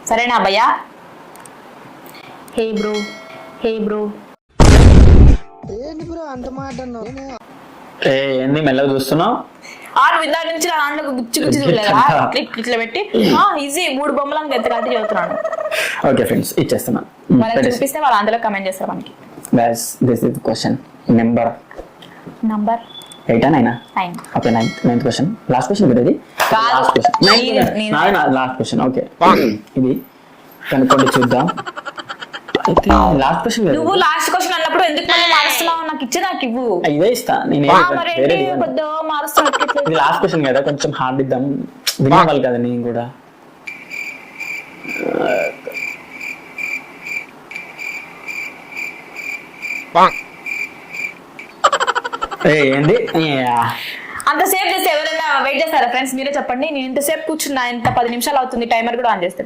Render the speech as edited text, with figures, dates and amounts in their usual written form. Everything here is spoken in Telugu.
సరేనా భయ్యా? హే బ్రో ఏంటి బ్రో అంత మాట అన్నావు? ఏంది మెల్లగా చూస్తున్నావు? ఇందా నుంచి నా దాంట్లో గుచ్చి చూడలేదా? ఇట్లా పెట్టి ఈజీ 3 బొమ్మలను గెత్తరాతి చదువుతున్నాను. ఓకే ఫ్రెండ్స్, ఇచ్చేస్తున్నా. వాళ్ళకి చూపిస్తే వాళ్ళు అందులో కమెంట్ చేస్తారు మనకి. Guys, this is the question. Number number 8 9. 9. Okay, ninth question. Last question కదా ఇది? Last question. Last question. Okay. ఇది కనుక్కోండి చూద్దాం. అయితే లాస్ట్ క్వశ్చన్ కదా. నువ్వు లాస్ట్ క్వశ్చన్ అన్నప్పుడు ఎందుకు మళ్ళీ మారుస్తున్నావు? నాకు ఇచ్చే నాకు ఇవ్వు. ఇదే ఇస్తా నేను. కొద్దిగా మారుస్తున్నట్టు. ఇది లాస్ట్ క్వశ్చన్ కదా, కొంచెం హార్డ్ ఇద్దాం. వినవాలి కదా నేను కూడా. ఏంది అంతసేపు చేస్తే ఎవరైనా వెయిట్ చేస్తారా ఫ్రెండ్స్? మీరే చెప్పండి. నేను ఇంతసేపు కూర్చున్నా, ఇంత 10 నిమిషాలు అవుతుంది. టైమర్ కూడా ఆన్ చేస్తాను.